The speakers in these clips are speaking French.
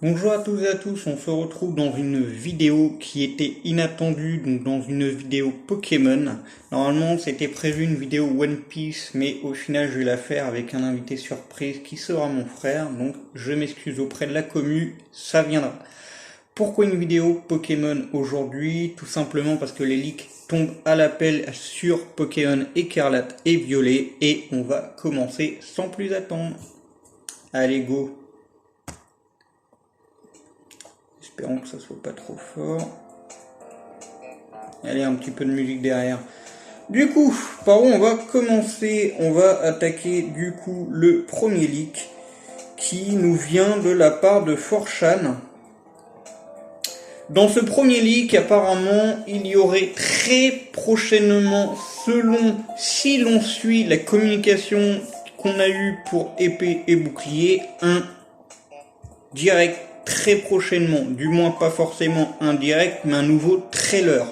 Bonjour à tous et à tous, on se retrouve dans une vidéo qui était inattendue, donc dans une vidéo Pokémon. Normalement c'était prévu une vidéo One Piece, mais au final je vais la faire avec un invité surprise qui sera mon frère, donc je m'excuse auprès de la commu, ça viendra. Pourquoi une vidéo Pokémon aujourd'hui? Tout simplement parce que les leaks tombent à l'appel sur Pokémon Écarlate et Violet, et on va commencer sans plus attendre. Allez go! Espérons que ça soit pas trop fort. Allez, un petit peu de musique derrière. Du coup, par où on va commencer? On va attaquer du coup le premier leak qui nous vient de la part de 4chan. Dans ce premier leak, apparemment, il y aurait très prochainement, si l'on suit la communication qu'on a eue pour épée et bouclier, un direct très prochainement, du moins pas forcément un direct, mais un nouveau trailer.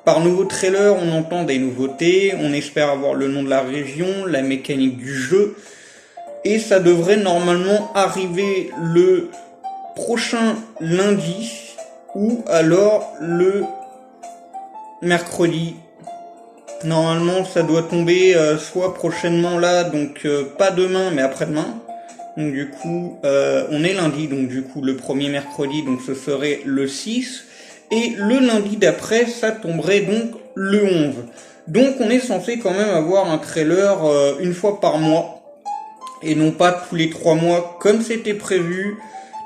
Par nouveau trailer, on entend des nouveautés, on espère avoir le nom de la région, la mécanique du jeu, et ça devrait normalement arriver le prochain lundi, ou alors le mercredi. Normalement ça doit tomber soit prochainement là, donc pas demain mais après-demain. Donc du coup, on est lundi, donc du coup le premier mercredi, donc ce serait le 6. Et le lundi d'après, ça tomberait donc le 11. Donc on est censé quand même avoir un trailer une fois par mois. Et non pas tous les 3 mois comme c'était prévu.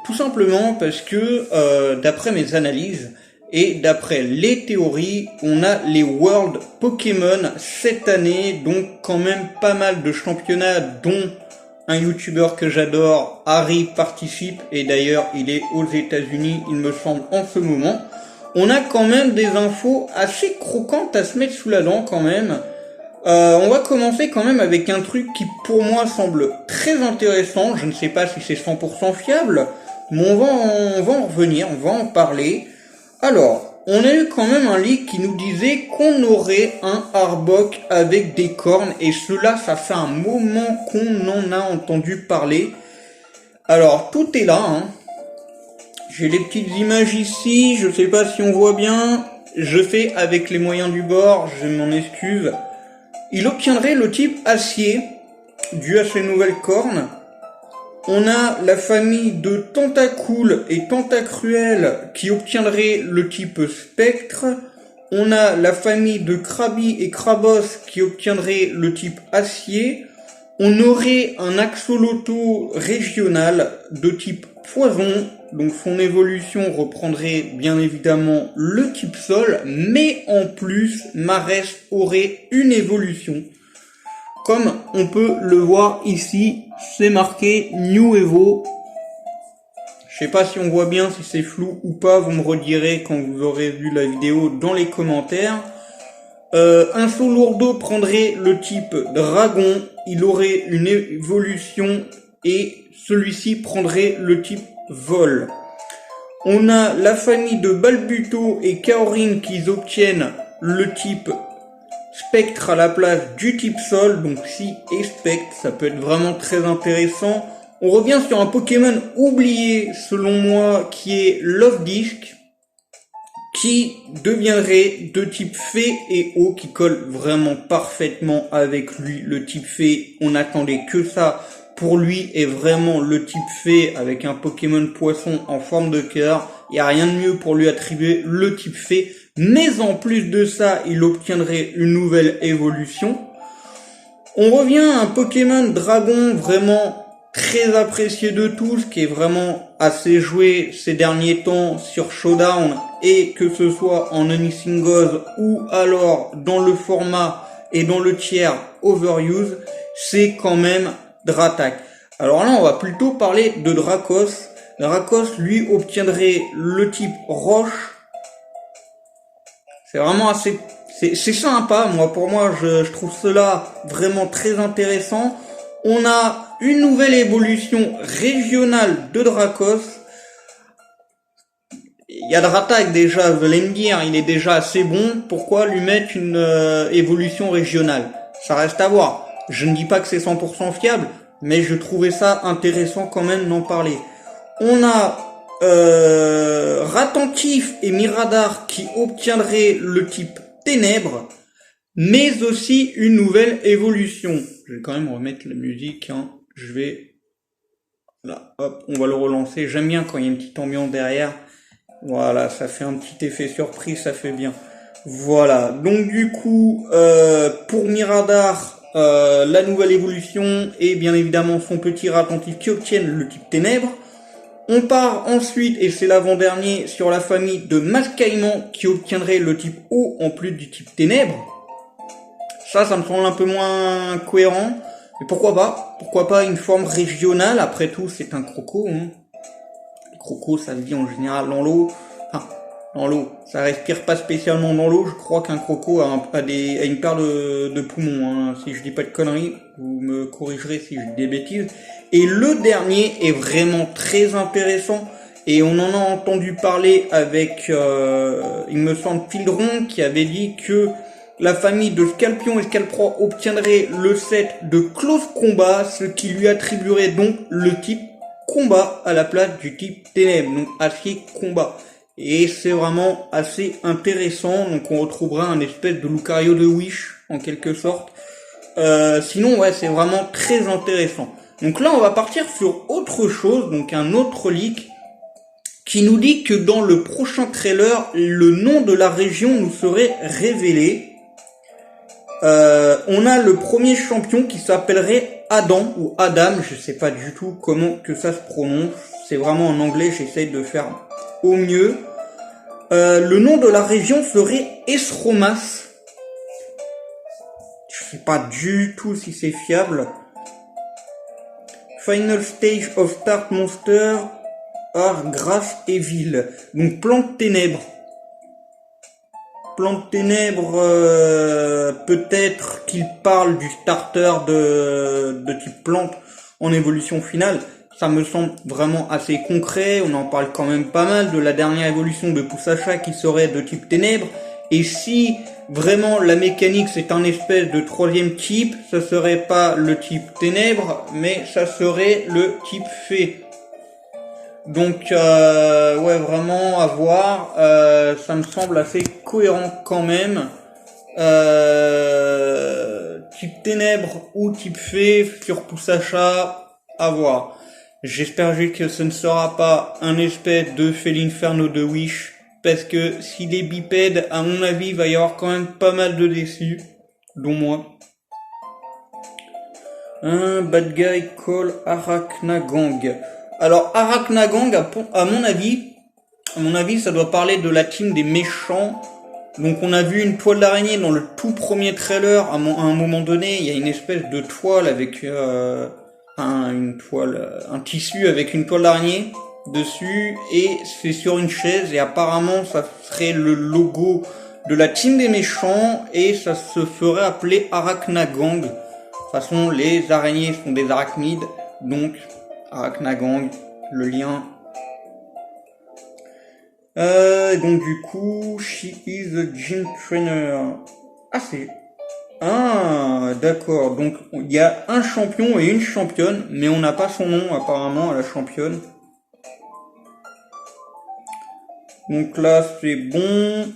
Tout simplement parce que d'après mes analyses et d'après les théories, on a les World Pokémon cette année. Donc quand même pas mal de championnats dont un youtubeur que j'adore, Harry, participe, et d'ailleurs il est aux États-Unis, il me semble, en ce moment. On a quand même des infos assez croquantes à se mettre sous la dent quand même. On va commencer quand même avec un truc qui pour moi semble très intéressant. Je ne sais pas si c'est 100% fiable, mais on va en revenir, on va en parler. Alors, on a eu quand même un leak qui nous disait qu'on aurait un Arbok avec des cornes, et cela, ça fait un moment qu'on en a entendu parler. Alors, tout est là, hein. J'ai les petites images ici, je sais pas si on voit bien. Je fais avec les moyens du bord, je m'en excuse. Il obtiendrait le type acier, dû à ses nouvelles cornes. On a la famille de Tentacool et Tentacruel qui obtiendrait le type spectre. On a la famille de Krabi et Krabos qui obtiendrait le type acier. On aurait un axoloto régional de type poison. Donc son évolution reprendrait bien évidemment le type sol. Mais en plus, Marès aurait une évolution. Comme on peut le voir ici, c'est marqué New Evo. Je sais pas si on voit bien, si c'est flou ou pas, vous me redirez quand vous aurez vu la vidéo dans les commentaires. Un Solourdo prendrait le type dragon, il aurait une évolution et celui-ci prendrait le type vol. On a la famille de Balbuto et Kaorin qui obtiennent le type spectre à la place du type sol, donc si et spectre, ça peut être vraiment très intéressant. On revient sur un Pokémon oublié selon moi qui est Love-Disc, qui deviendrait de type fée et eau, qui colle vraiment parfaitement avec lui. Le type fée, on n'attendait que ça pour lui, est vraiment le type fée avec un Pokémon poisson en forme de cœur. Il n'y a rien de mieux pour lui attribuer le type fée. Mais en plus de ça, il obtiendrait une nouvelle évolution. On revient à un Pokémon dragon vraiment très apprécié de tous, qui est vraiment assez joué ces derniers temps sur Showdown, et que ce soit en Anything Goes ou alors dans le format et dans le tiers Overuse, c'est quand même Dratak. Alors là, on va plutôt parler de Dracos. Dracos, lui, obtiendrait le type roche. C'est vraiment assez... C'est sympa, pour moi, je trouve cela vraiment très intéressant. On a une nouvelle évolution régionale de Dracos. Il y a Dratak déjà, vous allez me dire, il est déjà assez bon. Pourquoi lui mettre une évolution régionale? Ça reste à voir. Je ne dis pas que c'est 100% fiable, mais je trouvais ça intéressant quand même d'en parler. On a Ratentif et Miradar qui obtiendraient le type Ténèbres, mais aussi une nouvelle évolution. Je vais quand même remettre la musique, hein. Je vais... Là, hop, on va le relancer. J'aime bien quand il y a une petite ambiance derrière. Voilà, ça fait un petit effet surprise, ça fait bien. Voilà, donc du coup, pour Miradar, la nouvelle évolution et bien évidemment son petit Ratentif qui obtiennent le type Ténèbres. On part ensuite, et c'est l'avant-dernier, sur la famille de Mascaïman qui obtiendrait le type Eau en plus du type Ténèbres. Ça me semble un peu moins cohérent. Mais pourquoi pas? Pourquoi pas une forme régionale? Après tout, c'est un croco. Hein. Les crocos, ça se dit en général dans l'eau. Enfin, dans l'eau. Ça respire pas spécialement dans l'eau. Je crois qu'un croco a une paire de poumons. Hein. Si je dis pas de conneries, vous me corrigerez si je dis des bêtises. Et le dernier est vraiment très intéressant. Et on en a entendu parler avec, il me semble, Fildron, qui avait dit que la famille de Scalpion et Scalproie obtiendrait le set de Close Combat, ce qui lui attribuerait donc le type Combat à la place du type Ténèbres, donc Acier Combat. Et c'est vraiment assez intéressant, donc on retrouvera un espèce de Lucario de Wish, en quelque sorte. Sinon, ouais, c'est vraiment très intéressant. Donc là, on va partir sur autre chose, donc un autre leak, qui nous dit que dans le prochain trailer, le nom de la région nous serait révélé. On a le premier champion qui s'appellerait Adam ou Adam, je sais pas du tout comment que ça se prononce, c'est vraiment en anglais, j'essaye de faire au mieux. Le nom de la région serait Esromas. Je sais pas du tout si c'est fiable. Final stage of start monster are grass evil. Donc plante ténèbres. Plante ténèbres, peut-être qu'il parle du starter de type plante en évolution finale. Ça me semble vraiment assez concret. On en parle quand même pas mal de la dernière évolution de Poussacha qui serait de type ténèbres. Et si vraiment la mécanique c'est un espèce de troisième type, ça serait pas le type ténèbres, mais ça serait le type fée. Donc ouais, vraiment à voir. Ça me semble assez cohérent quand même. Type ténèbres ou type fée sur Poussacha, à voir. J'espère juste que ce ne sera pas un espèce de Félinferno de Wish, parce que s'il est bipède, à mon avis, il va y avoir quand même pas mal de déçus, dont moi. Un bad guy call Arachnagang. Alors Arachnagang, à mon avis, ça doit parler de la team des méchants. Donc on a vu une toile d'araignée dans le tout premier trailer. À un moment donné, il y a une espèce de toile avec un tissu avec une toile d'araignée dessus, et c'est sur une chaise, et apparemment ça serait le logo de la team des méchants, et ça se ferait appeler Arachnagang. De toute façon, les araignées sont des arachnides, donc Arachnagang, le lien. Donc du coup, she is a gym trainer. D'accord. Donc il y a un champion et une championne, mais on n'a pas son nom apparemment à la championne. Donc là c'est bon.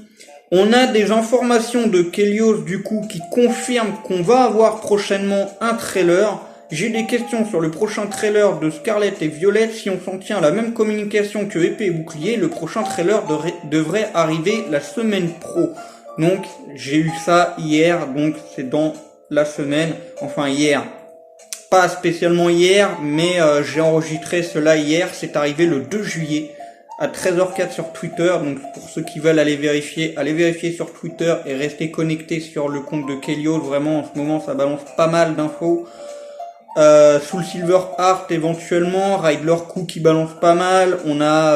On a des informations de Kelios du coup qui confirment qu'on va avoir prochainement un trailer. J'ai des questions sur le prochain trailer de Scarlett et Violet. Si on s'en tient à la même communication que Épée et Bouclier, le prochain trailer devrait arriver la semaine pro. Donc j'ai eu ça hier, donc c'est dans la semaine, enfin hier. Pas spécialement hier, mais j'ai enregistré cela hier, c'est arrivé le 2 juillet à 13h04 sur Twitter. Donc pour ceux qui veulent allez vérifier sur Twitter et rester connectés sur le compte de Kelios. Vraiment en ce moment ça balance pas mal d'infos. Soul Silver Art éventuellement, Riddler Coup qui balance pas mal, on a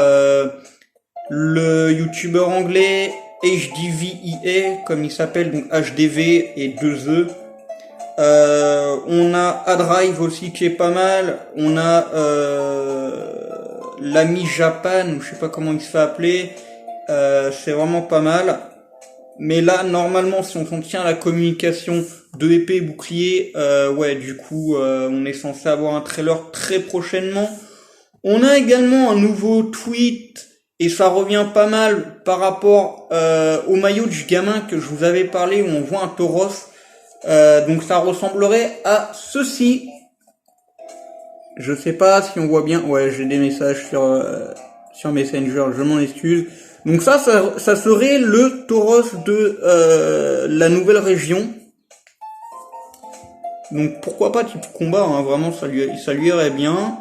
le youtubeur anglais HDVIA comme il s'appelle, donc HDV et 2 E. On a Adrive aussi qui est pas mal, on a l'ami Japan, je sais pas comment il se fait appeler, c'est vraiment pas mal. Mais là, normalement, si on s'en tient à la communication de Épée et Bouclier, ouais, du coup, on est censé avoir un trailer très prochainement. On a également un nouveau tweet, et ça revient pas mal par rapport au maillot du gamin que je vous avais parlé, où on voit un Tauros. Donc ça ressemblerait à ceci. Je sais pas si on voit bien. Ouais, j'ai des messages sur Messenger, je m'en excuse. Donc ça serait le Tauros de la nouvelle région. Donc pourquoi pas type combat, hein, vraiment ça lui irait bien.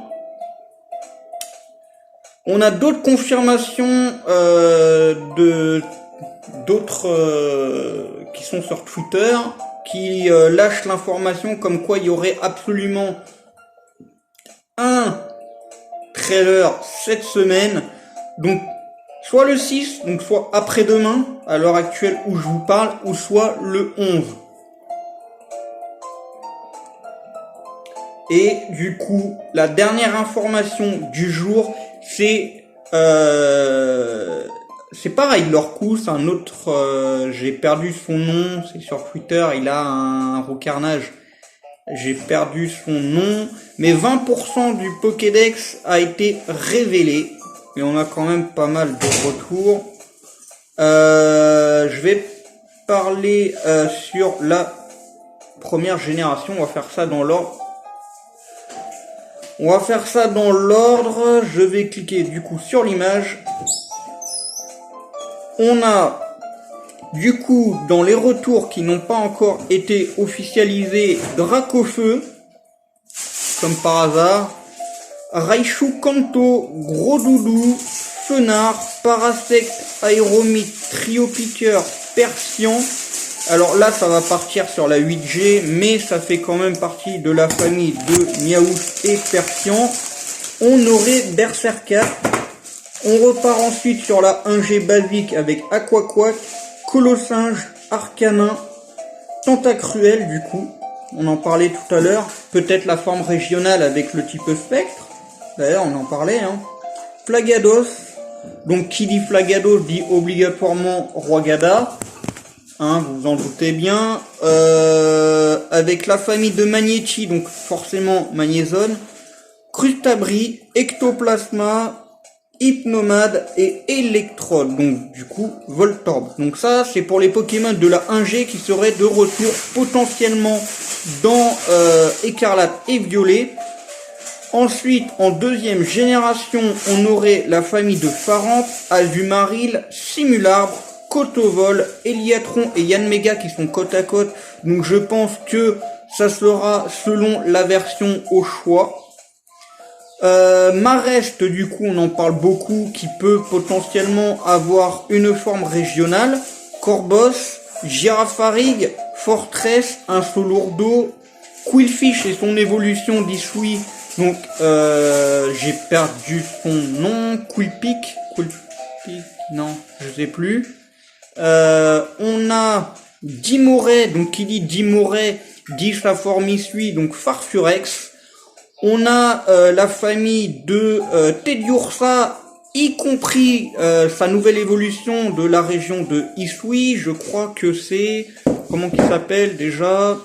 On a d'autres confirmations d'autres qui sont sur Twitter, qui lâchent l'information comme quoi il y aurait absolument un trailer cette semaine. Donc soit le 6, donc soit après-demain, à l'heure actuelle où je vous parle, ou soit le 11. Et du coup, la dernière information du jour, c'est pareil, Lorcou, c'est un autre, j'ai perdu son nom, c'est sur Twitter, il a un roucarnage, j'ai perdu son nom, mais 20% du Pokédex a été révélé, et on a quand même pas mal de retours. Je vais parler sur la première génération, on va faire ça dans l'ordre. Je vais cliquer du coup sur l'image. On a du coup dans les retours qui n'ont pas encore été officialisés, Dracofeu, comme par hasard, Raichu Kanto, Gros Doudou, Fenard, Parasect, Aéromite, Trio Piqueur, Persian. Alors là, ça va partir sur la 8G, mais ça fait quand même partie de la famille de Miaouf et Persian. On aurait Berserker. On repart ensuite sur la 1G basique avec Aquaquack, Colossinge, Arcanin, Tentacruel du coup. On en parlait tout à l'heure. Peut-être la forme régionale avec le type Spectre. D'ailleurs, on en parlait. Flagados. Donc qui dit Flagados dit obligatoirement Roigada. Vous vous en doutez bien, avec la famille de Magnéti, donc forcément Magnézone, Crustabri, Ectoplasma, Hypnomade et Electrode, donc du coup Voltorb. Donc ça c'est pour les Pokémon de la 1G qui seraient de retour potentiellement dans Écarlate et Violet. Ensuite, en deuxième génération, on aurait la famille de Farante, Azumarill, Simularbre, Cotovol, Eliatron et Yanmega qui sont côte à côte. Donc je pense que ça sera selon la version au choix. Mareste, du coup, on en parle beaucoup, qui peut potentiellement avoir une forme régionale. Corbos, Girafarig, Fortress, un Solourdo, Quillfish et son évolution d'Isui. Donc j'ai perdu son nom. Quillpic, non, je sais plus. On a Dimoré, donc qui dit Dimoré dit sa forme Isui, donc Farfurex. On a la famille de Teddiursa, y compris sa nouvelle évolution de la région de Isui. Je crois que c'est... Comment qu'il s'appelle déjà?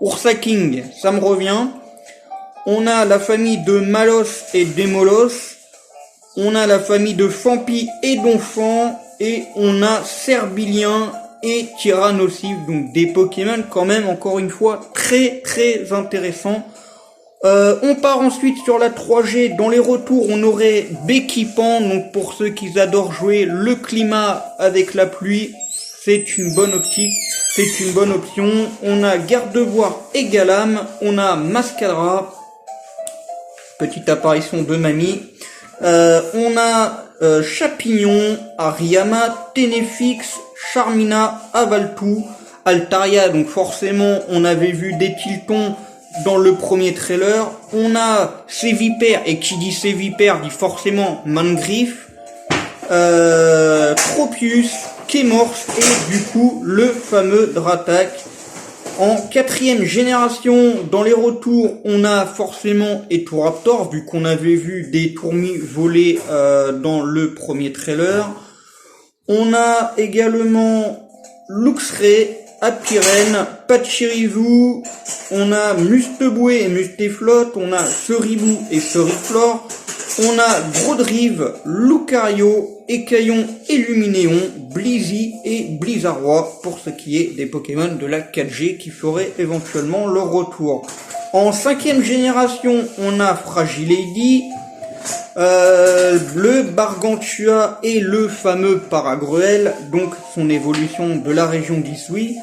Ursaking, ça me revient. On a la famille de Malos et d'Emolos. On a la famille de Fampi et d'Onfant. Et on a Serbilien et Tyrannosif. Donc des Pokémon quand même, encore une fois, très très intéressants. On part ensuite sur la 3G. Dans les retours, on aurait Béquipan. Donc pour ceux qui adorent jouer le climat avec la pluie, c'est une bonne optique. C'est une bonne option. On a Gardevoir et Galam. On a Mascara. Petite apparition de Mamie. On a Chapignon, Ariama, Ténéfix, Charmina, Avaltou, Altaria. Donc forcément, on avait vu des Tiltons dans le premier trailer. On a Sévipère, et qui dit Sévipère dit forcément Mangriff, Tropius, Kémorse et du coup le fameux Dratak. En quatrième génération, dans les retours, on a forcément Etoraptor, vu qu'on avait vu des tourmis voler dans le premier trailer. On a également Luxray, Apirène, Pachirisu, on a Musteboué et Musteflotte, on a Seribou et Seriflore, on a Brodrive, Lucario, Écaillon et Luminéon, Blizzy et Blizzardroid pour ce qui est des Pokémon de la 4G qui feraient éventuellement leur retour. En 5e génération, on a Fragilady, le Bargantua et le fameux Paragruel, donc son évolution de la région d'Isui.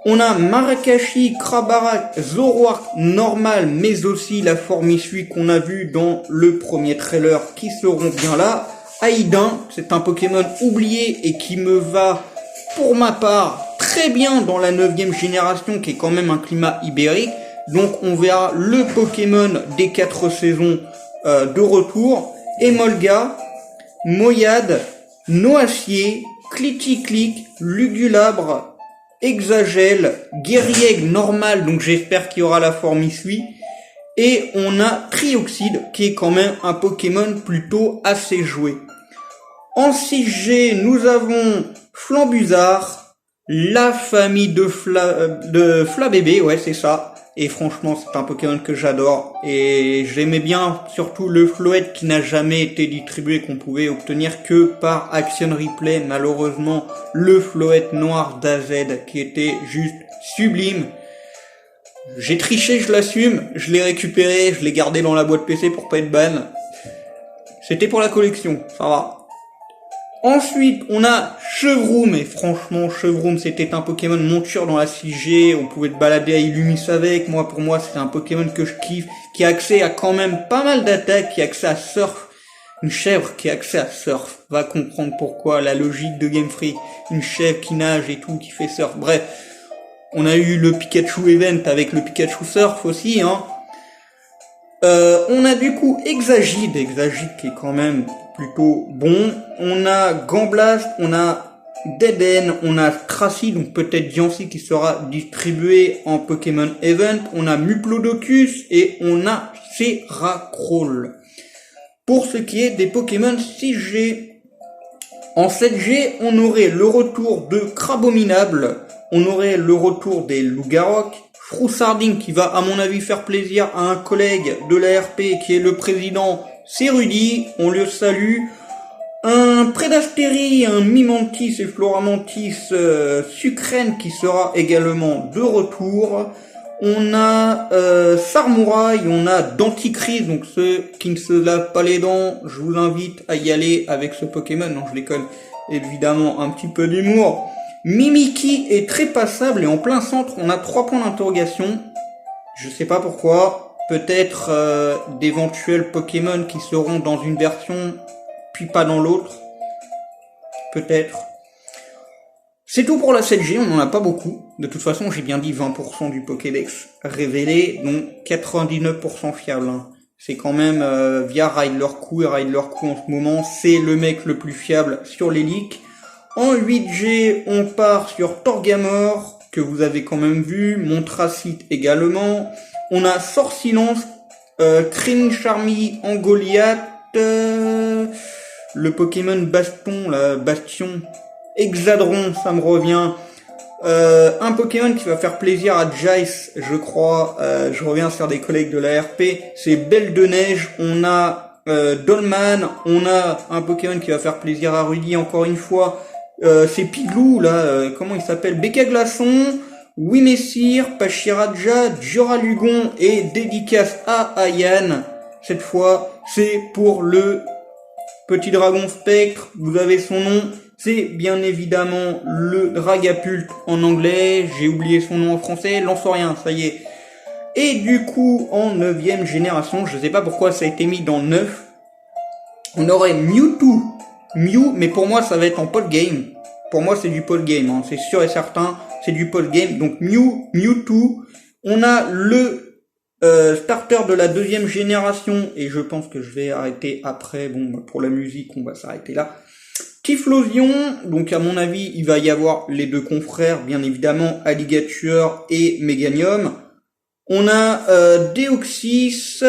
On a Marakashi, Krabarak, Zoroark normal, mais aussi la forme issue qu'on a vue dans le premier trailer qui seront bien là. Aïdin, c'est un Pokémon oublié et qui me va, pour ma part, très bien dans la 9e génération qui est quand même un climat ibérique. Donc on verra le Pokémon des 4 saisons de retour. Emolga, Moyade, Noacier, Cliticlic, Lugulabre, Exagel, Guerriègue normal, donc j'espère qu'il y aura la forme issue. Et on a Trioxide, qui est quand même un Pokémon plutôt assez joué. En 6G, nous avons Flambuzard, la famille de Flabébé, ouais c'est ça. Et franchement, c'est un Pokémon que j'adore. Et j'aimais bien surtout le Floette qui n'a jamais été distribué, qu'on pouvait obtenir que par Action Replay. Malheureusement, le Floette noir d'AZ qui était juste sublime. J'ai triché, je l'assume. Je l'ai récupéré, je l'ai gardé dans la boîte PC pour pas être ban. C'était pour la collection, ça va. Ensuite, on a Chevroom, et franchement, Chevroom, c'était un Pokémon monture dans la 6G, on pouvait te balader à Illumis avec, pour moi, c'est un Pokémon que je kiffe, qui a accès à quand même pas mal d'attaques, qui a accès à Surf. Une chèvre qui a accès à Surf, va comprendre pourquoi, la logique de Game Freak, une chèvre qui nage et tout, qui fait Surf, bref. On a eu le Pikachu Event avec le Pikachu Surf aussi, hein. On a du coup Exagide qui est quand même plutôt bon. On a Gamblast, on a Deden, on a Tracy, donc peut-être Diancie qui sera distribué en Pokémon Event. On a Muplodocus et on a Seracroll. Pour ce qui est des Pokémon 6G, en 7G, on aurait le retour de Crabominable, on aurait le retour des Lougarok, Froussarding qui va à mon avis faire plaisir à un collègue de l'ARP qui est le président, c'est Rudy, on le salue. Un Prédastérie, un Mimantis et Floramantis Sucrène qui sera également de retour. On a Sarmouraï, on a Denticrise, donc ceux qui ne se lavent pas les dents, je vous invite à y aller avec ce Pokémon, non je déconne, évidemment un petit peu d'humour. Mimikyu est très passable et en plein centre, on a 3 points d'interrogation. Je sais pas pourquoi. Peut-être d'éventuels Pokémon qui seront dans une version, puis pas dans l'autre. Peut-être. C'est tout pour la 7G, on n'en a pas beaucoup. De toute façon, j'ai bien dit 20% du Pokédex révélé, donc 99% fiable. Hein. C'est quand même via Ridelercou, et Ridelercou en ce moment, c'est le mec le plus fiable sur les leaks. En 8G, on part sur Torgamore, que vous avez quand même vu, Montracite également. On a Sorsilence, Crine Charmy, Angoliath, le Pokémon Baston, la Bastion, Exadron, ça me revient. Un Pokémon qui va faire plaisir à Jace, je crois, je reviens sur des collègues de l'ARP, c'est Belle de Neige, on a Dolman, on a un Pokémon qui va faire plaisir à Rudy encore une fois, c'est Piglou, là, comment il s'appelle, Becca Glaçon, Wimessir, Pachiraja, Duralugon et dédicace à Ayan. Cette fois, c'est pour le petit dragon spectre, vous avez son nom, c'est bien évidemment le Dragapult en anglais, j'ai oublié son nom en français, Lanceurien, ça y est. Et du coup, en 9ème génération, je sais pas pourquoi ça a été mis dans 9, on aurait Mewtwo, mais pour moi ça va être en post-game. Pour moi c'est du post-game, hein. C'est sûr et certain, c'est du post-game. Donc Mewtwo, on a le starter de la 2ème génération, et je pense que je vais arrêter après, bon pour la musique on va s'arrêter là. Typhlosion, donc à mon avis il va y avoir les deux confrères, bien évidemment, Alligator et Meganium. On a Deoxys,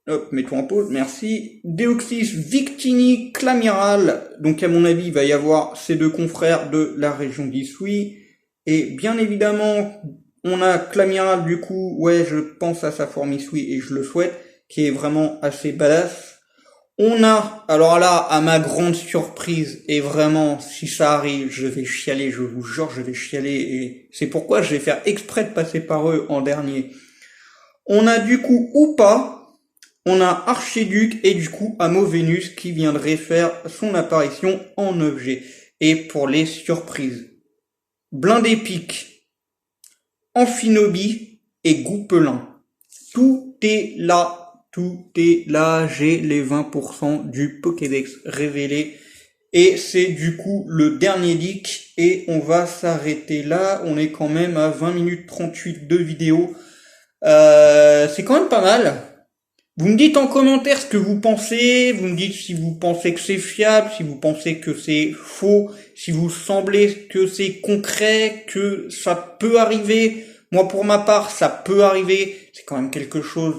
hop, mets-toi en pause, merci. Deoxys, Victini, Clamiral. Donc à mon avis, il va y avoir ces deux confrères de la région d'Isui. Et bien évidemment, on a Clamiral du coup, ouais, je pense à sa Formisui et je le souhaite, qui est vraiment assez badass. On a, alors là, à ma grande surprise, et vraiment, si ça arrive, je vais chialer, je vous jure, je vais chialer, et c'est pourquoi je vais faire exprès de passer par eux en dernier. On a du coup Oupa, on a Archiduc, et du coup Amo Vénus qui viendrait faire son apparition en objet. Et pour les surprises, Blindé Pique, Amphinobi et Goupelin. Tout est là. Tout est là, j'ai les 20% du Pokédex révélé. Et c'est du coup le dernier leak. Et on va s'arrêter là. On est quand même à 20 minutes 38 de vidéo. C'est quand même pas mal. Vous me dites en commentaire ce que vous pensez. Vous me dites si vous pensez que c'est fiable, si vous pensez que c'est faux, si vous semblez que c'est concret, que ça peut arriver. Moi, pour ma part, ça peut arriver. C'est quand même quelque chose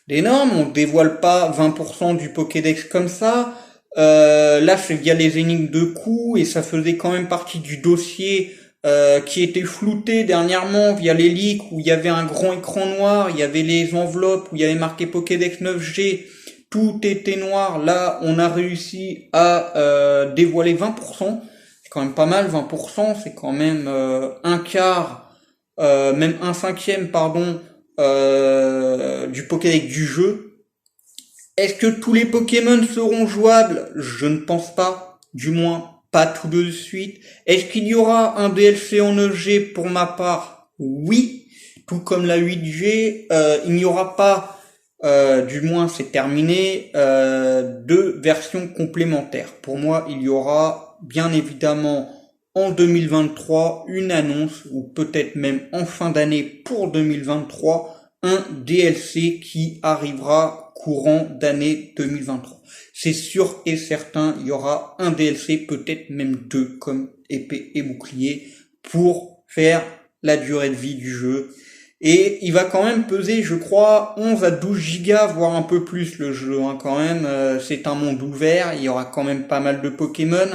d'énorme. On dévoile pas 20% du Pokédex comme ça. Là, c'est via les énigmes de coups et ça faisait quand même partie du dossier qui était flouté dernièrement via les leaks où il y avait un grand écran noir, il y avait les enveloppes où il y avait marqué Pokédex 9G. Tout était noir. Là, on a réussi à dévoiler 20%. C'est quand même pas mal, 20%, c'est quand même un quart, même un cinquième, pardon, du Pokédex du jeu. Est-ce que tous les Pokémon seront jouables? Je ne pense pas, du moins pas tout de suite. Est-ce qu'il y aura un DLC en EG pour ma part? Oui, tout comme la 8G, il n'y aura pas, du moins c'est terminé, de versions complémentaires. Pour moi, il y aura bien évidemment en 2023 une annonce, ou peut-être même en fin d'année pour 2023, un DLC qui arrivera courant d'année 2023. C'est sûr et certain, il y aura un DLC, peut-être même deux, comme épée et bouclier, pour faire la durée de vie du jeu. Et il va quand même peser, je crois, 11 à 12 gigas, voire un peu plus le jeu, hein, quand même. C'est un monde ouvert, il y aura quand même pas mal de Pokémon.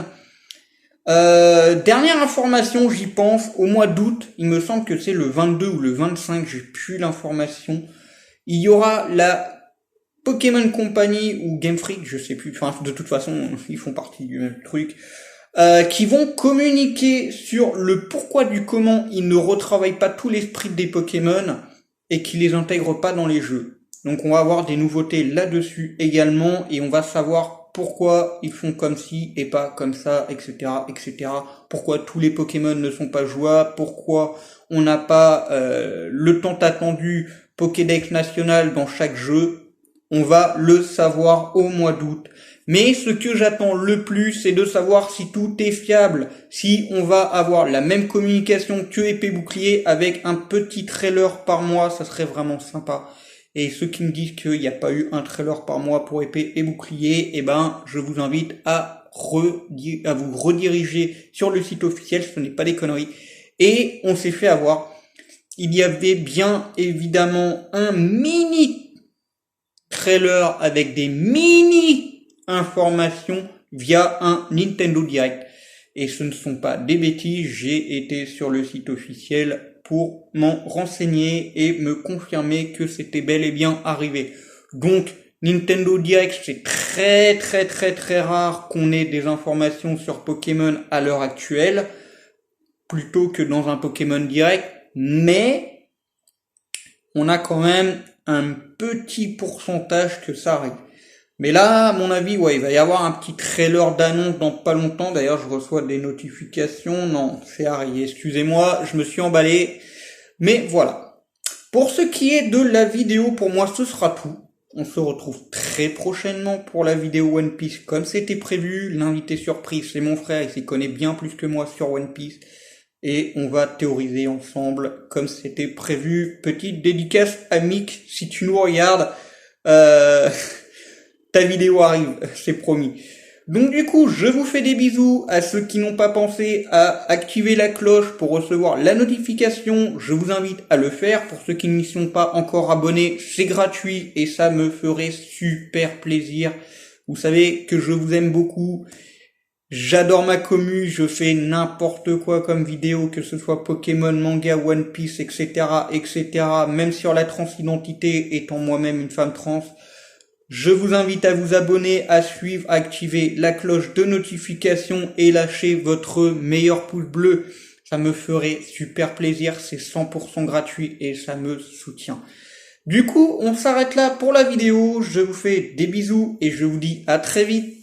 Dernière information, j'y pense, au mois d'août, il me semble que c'est le 22 ou le 25, j'ai plus l'information. Il y aura la Pokémon Company ou Game Freak, je sais plus, enfin de toute façon ils font partie du même truc, qui vont communiquer sur le pourquoi du comment ils ne retravaillent pas tous les sprites des Pokémon et qui les intègrent pas dans les jeux. Donc on va avoir des nouveautés là-dessus également et on va savoir pourquoi ils font comme ci et pas comme ça, etc., etc. Pourquoi tous les Pokémon ne sont pas jouables, pourquoi on n'a pas le tant attendu Pokédex national dans chaque jeu. On va le savoir au mois d'août. Mais ce que j'attends le plus, c'est de savoir si tout est fiable, si on va avoir la même communication que Épée Bouclier avec un petit trailer par mois, ça serait vraiment sympa. Et ceux qui me disent qu'il n'y a pas eu un trailer par mois pour Épée et Bouclier, eh ben, je vous invite à vous rediriger sur le site officiel, ce n'est pas des conneries. Et on s'est fait avoir. Il y avait bien évidemment un mini trailer avec des mini informations via un Nintendo Direct. Et ce ne sont pas des bêtises, j'ai été sur le site officiel pour m'en renseigner et me confirmer que c'était bel et bien arrivé. Donc, Nintendo Direct, c'est très rare qu'on ait des informations sur Pokémon à l'heure actuelle, plutôt que dans un Pokémon Direct, mais on a quand même un petit pourcentage que ça arrive. Mais là, à mon avis, ouais, il va y avoir un petit trailer d'annonce dans pas longtemps. D'ailleurs, je reçois des notifications. Non, c'est Harry. Excusez-moi, je me suis emballé. Mais voilà. Pour ce qui est de la vidéo, pour moi, ce sera tout. On se retrouve très prochainement pour la vidéo One Piece comme c'était prévu. L'invité surprise, c'est mon frère. Il s'y connaît bien plus que moi sur One Piece. Et on va théoriser ensemble comme c'était prévu. Petite dédicace à Mick, si tu nous regardes. Ta vidéo arrive, c'est promis. Donc du coup, je vous fais des bisous à ceux qui n'ont pas pensé à activer la cloche pour recevoir la notification. Je vous invite à le faire. Pour ceux qui n'y sont pas encore abonnés, c'est gratuit et ça me ferait super plaisir. Vous savez que je vous aime beaucoup. J'adore ma commu, je fais n'importe quoi comme vidéo, que ce soit Pokémon, manga, One Piece, etc., etc., même sur la transidentité, étant moi-même une femme trans. Je vous invite à vous abonner, à suivre, à activer la cloche de notification et lâcher votre meilleur pouce bleu. Ça me ferait super plaisir, c'est 100% gratuit et ça me soutient. Du coup, on s'arrête là pour la vidéo. Je vous fais des bisous et je vous dis à très vite.